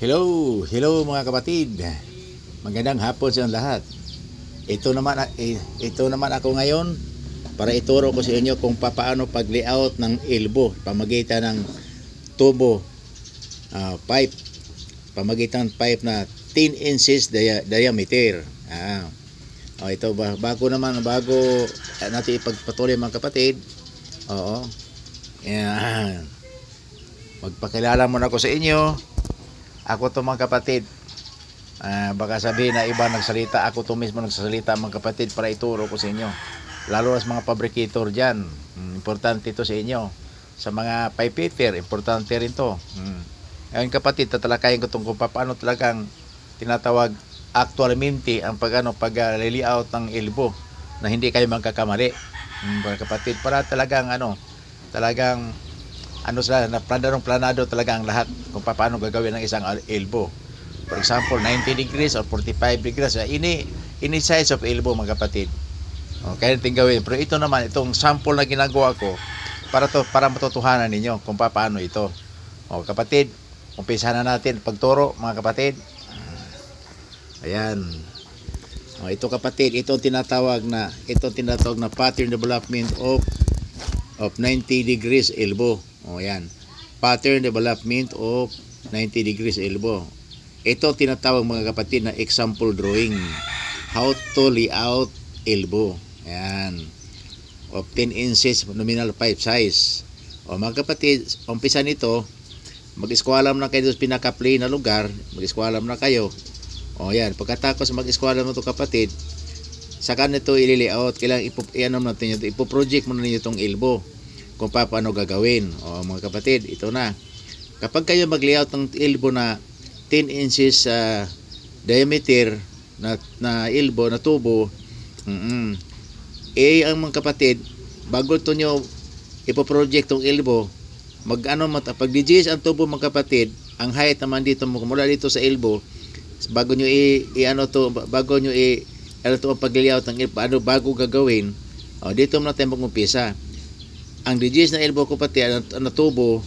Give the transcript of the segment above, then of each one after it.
Hello, hello mga kapatid. Magandang hapon sa lahat. Ito naman ako ngayon para ituro ko sa inyo kung paano pag-layout ng elbow pamagitan ng tubo, pipe, pamagitan ng pipe na 10 inches diameter. Ito bago natin ipagpatuloy mga kapatid. Oo. Yan. Magpakilala muna ako sa inyo. Ako to mga kapatid. Baka sabihin na iba nagsalita, ako to mismo nagsasalita mga kapatid para ituro ko sa inyo. Lalo sa mga fabricator dyan, importante ito sa inyo. Sa mga pipe fitter, importante rin to. Ngayon kapatid, tatalakayin ko kung paano talagang tinatawag actualmente ang pag-layout ng elbow na hindi kayo magkakamali. Mga kapatid, para talagang planado talaga ang lahat kung paano gagawin ng isang elbow. For example, 90 degrees or 45 degrees. Any size of elbow mga kapatid. Kaya natin gawin. Pero ito naman, itong sample na ginagawa ko para matutuhanan ninyo kung paano ito. Kapatid, umpisahan na natin pagturo mga kapatid. Ayan. Ito kapatid, itong tinatawag na pattern development of 90 degrees elbow. Ayan. Pattern development of 90 degrees elbow. Ito tinatawag mga kapatid na example drawing. How to layout elbow. Ayan. Of 10 inches nominal pipe size. Mga kapatid, umpisa nito, mag-eskualam na kayo sa pinaka-plain na lugar. Mag-eskualam na kayo. Ayan. Pagkatapos mag-eskualam na ito kapatid, saka nito i-layout. Kailangan ipo-project mo na ninyo itong elbow kung paano gagawin. Mga kapatid, ito na. Kapag kayo mag-layout ng elbow na 10 inches diameter na elbow, na tubo, ang mga kapatid, bago ito nyo ipo-project tong elbow, pag-digis ang tubo mga kapatid, ang height naman dito, mula dito sa elbow, bago nyo ang pag-layout ng elbow, bago gagawin, dito muna tayo mag-umpisa. Ang digis na elbow kapatid, na tubo,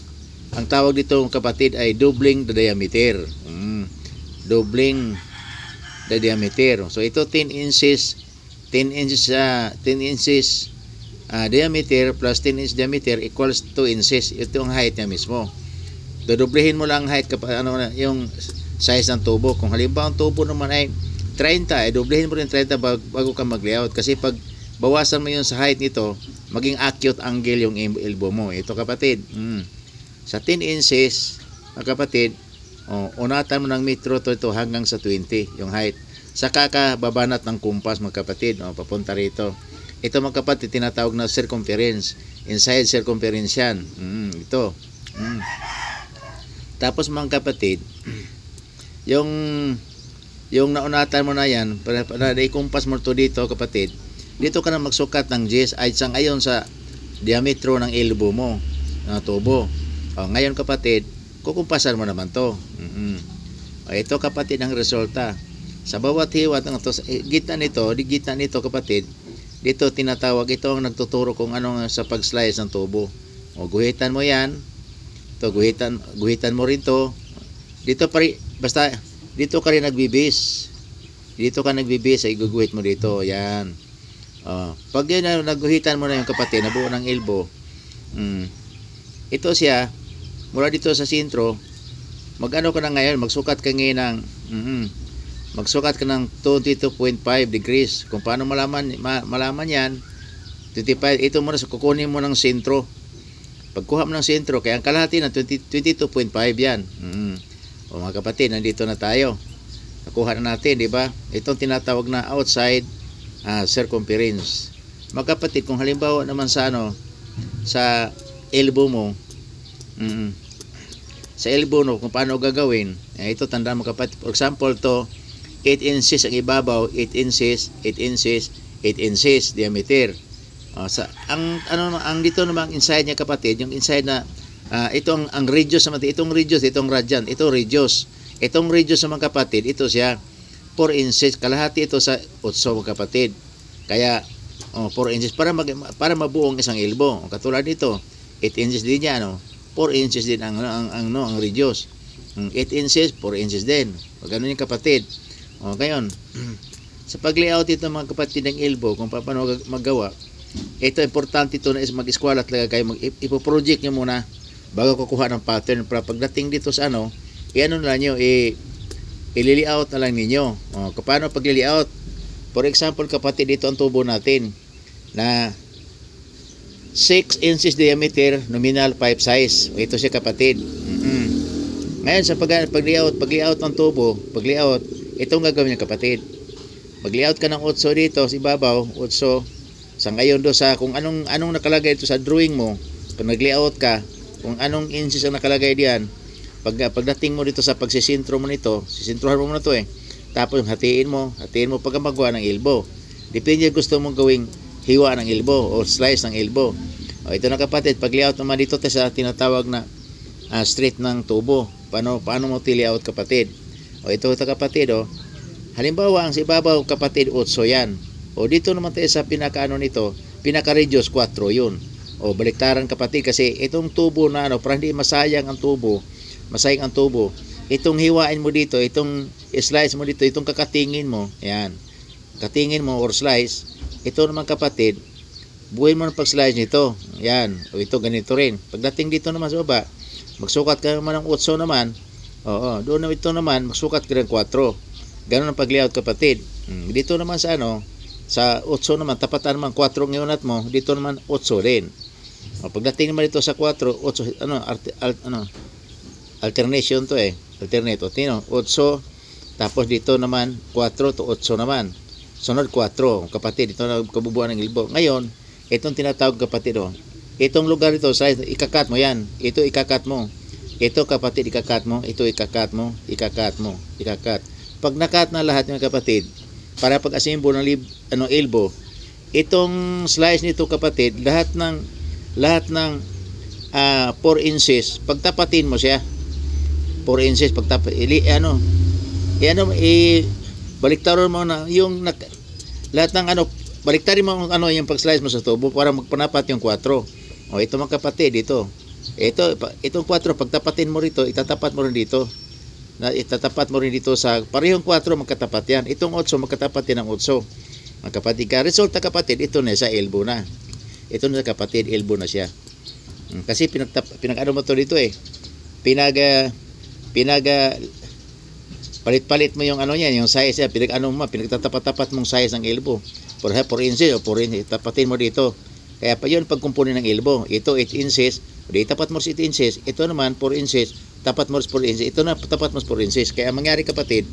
ang tawag dito kapatid ay doubling the diameter. Doubling the diameter. So ito 10 inches diameter plus 10 inches diameter equals 2 inches. Ito ang height niya mismo. Dodoblehin mo lang ang height yung size ng tubo. Kung halimbawa ang tubo naman ay 30, doblehin mo rin 30 bago ka mag-layout. Kasi pag bawasan mo yun sa height nito, maging acute angle yung elbow mo. Ito kapatid. Sa 10 inches, mga kapatid, unatan mo ng metro ito hanggang sa 20 yung height. Saka ka babanat ng kumpas mga kapatid, papunta rito. Ito mga kapatid, tinatawag na circumference. Inside circumference yan. Ito. Tapos mga kapatid, yung naunatan mo na yan, para i-kumpas mo ito dito kapatid, dito ka na magsukat ng gis ay ayon sa diametro ng elbow mo na tubo. Ngayon kapatid, kukumpasan mo naman to. Ito kapatid ang resulta. Sa bawat hiwat ng gitna nito kapatid, dito tinatawag, ito ang nagtuturo kung ano sa pag-slice ng tubo. Guhitan mo yan. Ito, guhitan mo rin to. Basta dito ka rin nagbibis. Dito ka nagbibis, ay guguhit mo dito. Yan. Pag yun naguhitan mo na yung kapatid, nabuo ng elbow, ito siya, mula dito sa sentro, magsukat ka ngayon magsukat ka ng 22.5 degrees. Kung paano malaman yan, 25, ito muna, kukunin mo ng sentro. Pagkuha mo ng sentro, kaya ang kalahati na 22.5 yan. Mga kapatid, nandito na tayo. Nakuha na natin, di ba? Itong tinatawag na outside circumference. Mga kapatid, kung halimbawa naman sa elbow mo, sa elbow no, kung paano gagawin, ito tandaan mo kapatid. For example, to 8 inches ang ibabaw, 8 inches diameter. Ang dito namang inside niya kapatid, yung inside na itong ang radius naman, itong radian, ito radius. Itong radius naman kapatid, ito siya 4 inches, kalahati ito sa 8 mga kapatid. Kaya 4 inches para mabuong isang elbow. Katulad nito, 8 inches din yan, 4 inches din ang radius. 8 inches, 4 inches din. O ganun yung kapatid. O ngayon, sa pag-layout ito mga kapatid ng elbow, kung paano maggawa, ito importante ito na is mag-eskwala talaga kayo. Ipo-project nyo muna bago kukuha ng pattern. Para pagdating dito sa ano, i-ano na nyo, i-layout na lang ninyo. O, paano pag-layout? For example, kapatid, dito ang tubo natin na 6 inches diameter, nominal 5 size. Ito siya kapatid. Ngayon sa pag-layout ng tubo, pag-layout, itong gagawin niya kapatid. Mag-layout ka ng 8 dito sa ibabaw, 8. Sa ngayon do sa kung anong nakalagay ito sa drawing mo, pag nag-layout ka, kung anong inches ang nakalagay diyan, pagdating mo dito sa pagsisintro mo nito, sisintrohan mo na to Tapos hatiin mo pag magawa ng elbow. Depende gusto mong gawing hiwa ng elbow o slice ng elbow. O ito na kapatid, pag-layout naman dito sa tinatawag na straight ng tubo. Paano mo layout kapatid? O ito kapatid halimbawa ang sa ibabaw kapatid 8 yan. O dito naman tayo sa pinakaano nito, pinaka-radius 4 yun. O baliktaran kapatid kasi itong tubo na para hindi masayang ang tubo, itong hiwain mo dito, itong slice mo dito, itong kakatingin mo, yan. Katingin mo or slice, ito naman kapatid, buuin mo ng pag-slice nito. Yan. O ito ganito rin. Pagdating dito naman sa baba, magsukat ka naman ng 8 naman. Doon naman ito naman, magsukat ka ng 4. Ganun ang pag-layout kapatid. Dito naman sa sa 8 naman, tapatan naman 4 ng unit mo, dito naman 8 rin. Pagdating naman dito sa 4, 8, alternation to alternate, 8, tapos dito naman 4 to 8 naman. Sunod 4, kapatid, ito na kabubuan ng elbow. Ngayon, itong tinatawag kapatid, itong lugar ito, ikakat mo yan. Ito ikakat mo. Ito kapatid, ikakat mo. Ito ikakat mo. Ikakat mo. Ikakat. Pag nakat na lahat ng kapatid, para pag-assemble ng elbow, itong slice nito kapatid, lahat ng 4 inches, pagtapatin mo siya. 4 inches, baliktarin mo na yung lahat ng baliktarin mo yung pag-slice mo sa tubo para magpanapat yung 4. O ito mga kapatid, itong 4, pagtapatin mo rito, itatapat mo rin dito. Itatapat mo rin dito sa parehong 4 magkatapat yan. Itong 8 magkatapat din ng 8. Mga kapatid, resulta kapatid, ito na sa elbow na. Ito na kapatid, elbow na siya. Kasi pinag-ano mo to dito palit-palit mo yung yung size niya, pinagtatapat-tapat mong size ng elbow. 4 inches o 4 inches, tapatin mo dito. Kaya pa yun pagkumpunin ng elbow. Ito 8 inches, tapat mo 8 inches. Ito naman 4 inches, tapat mo 4 inches. Ito na tapat mo 4 inches. Kaya mangyari kapatid,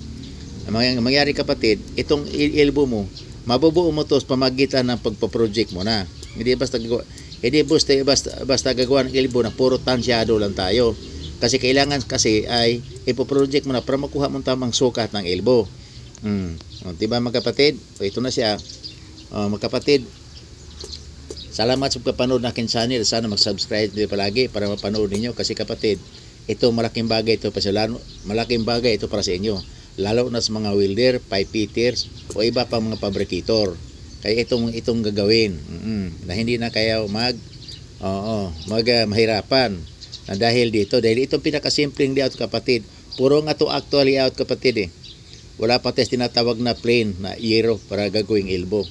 itong elbow mo, mabubuo mo to sa pamagitan ng pagpo-project mo na. Hindi basta gagawa ng elbow na puro tansyado lang tayo. Kasi kailangan ay ipo-project mo na para makuha mo tamang sukat ng elbow. Diba mga kapatid? Ito na siya. Mga kapatid, salamat sa pagpapanood ng aking channel. Sana mag-subscribe din palagi para mapanood ninyo. Kasi kapatid, ito malaking bagay ito para sa inyo. Lalo na sa mga welder, pipe fitters, o iba pa mga fabricator. Kaya itong gagawin. Na hindi na kayo mahirapan. Dahil itong pinakasimpleng layout kapatid, puro nga to actual layout kapatid wala pa test tinatawag na plain na yero para gagawing elbow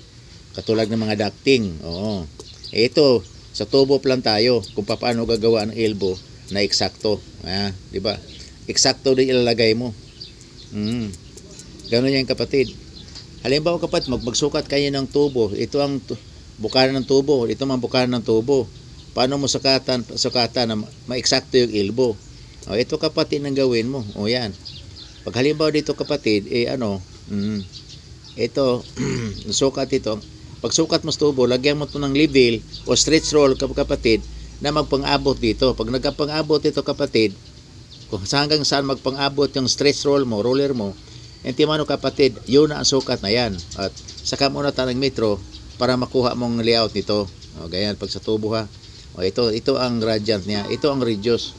katulad ng mga ducting. Ito sa tubo plan tayo kung paano gagawa ng elbow na eksakto, di ba? Eksakto din ilalagay mo. Ganun yan kapatid. Halimbawa kapatid, magsukat kayo ng tubo, ito ang bukaran ng tubo, ito ang bukaran ng tubo. Paano mo sukatan na ma-eksakto yung elbow? Ito kapatid ang gawin mo. Yan. Pag halimbawa dito kapatid, ito, sukat ito. Pag sukat mo sa tubo, lagyan mo ito ng level o stretch roll kapatid na magpang-abot dito. Pag nagpang-abot ito kapatid, kung hanggang saan magpang-abot yung stretch roll mo, roller mo, timano kapatid, yun na ang sukat na yan. At saka muna tayo ng metro para makuha mong layout nito. Ganyan, pag sa tubo ha. Ito ang gradient niya. Ito ang radius.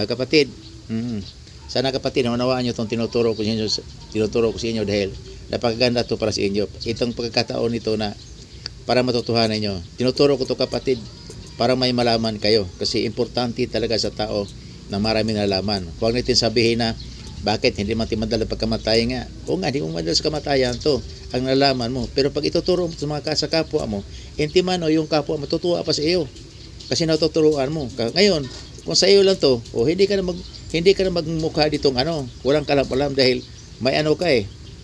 Kapatid, sana kapatid, naunawaan nyo itong tinuturo ko sa inyo dahil napakaganda ito para sa inyo. Itong pagkakataon nito na para matutuhanan nyo. Tinuturo ko ito kapatid para may malaman kayo. Kasi importante talaga sa tao na maraming nalaman. Huwag natin sabihin na bakit hindi man madala pagkamatay nga. O nga, hindi mo madala sa kamatayan to ang nalaman mo. Pero pag ituturo mo sa mga sa kapwa mo, hindi man o yung kapwa mo, tutuwa pa sa iyo. Kasi natuturuan mo. Ngayon, kung sa iyo lang to, o hindi ka na magmukha ditong walang kalam-alam dahil may ka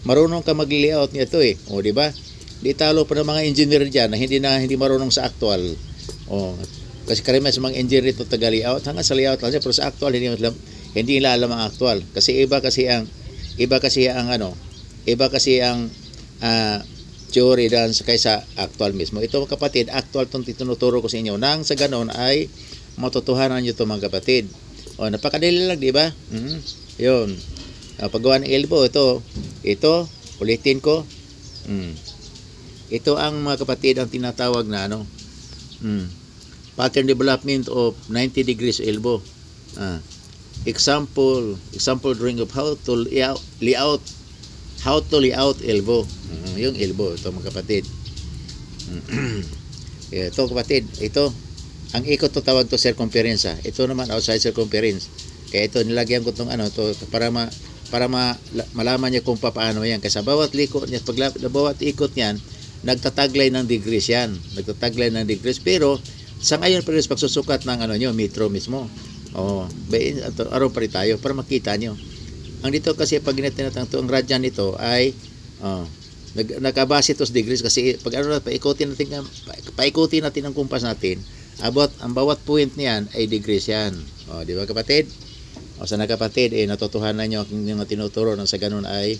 marunong ka mag-layout nito O di ba? Di talo pa ng mga engineer diyan na hindi marunong sa actual. O kasi karamihan sa mga engineer dito taga-layout, hanggang sa layout lang siya, pero sa actual hindi nila alam ang actual. Kasi iba kasi ang theory dan kaysa actual mismo. Ito mga kapatid, actual itong tinuturo ko sa inyo. Nang sa ganon ay matutuhanan nyo ito mga kapatid. O, napakadali lang, di ba? Yun. Paggawa ng elbow, ito, ulitin ko. Ito ang mga kapatid ang tinatawag na pattern development of 90 degrees elbow. Example drawing of how to layout elbow. Yung elbow, ito mga kapatid. Ito kapatid, ito ang ikot to tawag to circumference. Ito naman outside circumference. Kaya ito nilagyan ko tong para malaman niya kung paano yan. Kasi bawat likot niya, bawat ikot niyan, nagtataglay ng degrees yan. Nagtataglay ng degrees. Pero sa ngayon pagsusukat ng metro mismo. Araw pa rin tayo para makita nyo. Ang dito kasi pag ginatinatang to, ang radyan nito ay nagkabase to sa degrees kasi pag paikutin natin ang kumpas natin, ang bawat point niyan ay degrees yan. Di ba kapatid? Sana kapatid, natutuhanan nyo ang tinuturo nang sa ganun ay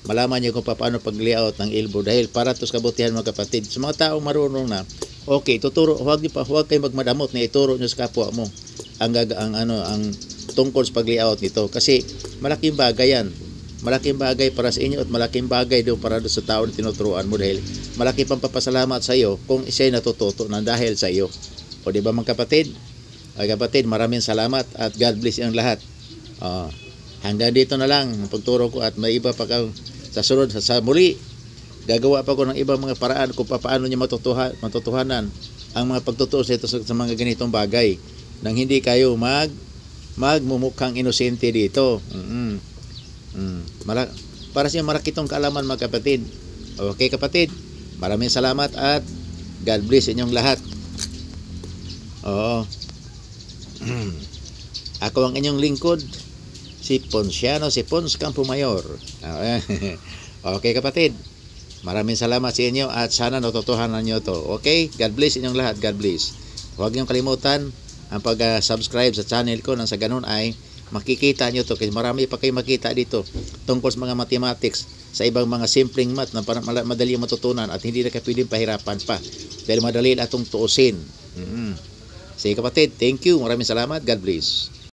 malaman nyo kung paano pag-layout ng elbow dahil para to sa kabutihan mga kapatid. Sa mga taong marunong na, okay, tuturo, huwag kayo magmadamot na ituro nyo sa kapwa mo ang tungkol sa pag-layout nito kasi malaking bagay yan. Malaking bagay para sa inyo at malaking bagay doon para doon sa tao na tinuturuan mo dahil malaki pang papasalamat sa iyo kung isa'y natututo na dahil sa iyo. O di ba mga kapatid? Kapatid, maraming salamat at God bless ang lahat. Hanggang dito na lang ang pagturo ko at may iba pa sa sunod sa muli. Gagawa pa ko ng ibang mga paraan kung paano niya matutuhanan ang mga pagtuturo sa mga ganitong bagay nang hindi kayo magmumukhang inosente dito. Para sa marakitong kaalaman mga kapatid. Okay kapatid, maraming salamat at God bless inyong lahat. Ako ang inyong lingkod, si Ponciano, si Pons Campo Mayor. Okay kapatid, maraming salamat sa inyo at sana natutuhanan nyo to. Okay, God bless inyong lahat. God bless. Huwag niyong kalimutan ang pag-subscribe sa channel ko nang sa ganun ay makikita nyo to kasi marami pa kayo makita dito tungkol sa mga mathematics sa ibang mga simpleng math na madali matutunan at hindi na kayo pwedeng pahirapan pa dahil madali itong tuusin. Sige kapatid, thank you, maraming salamat, God bless.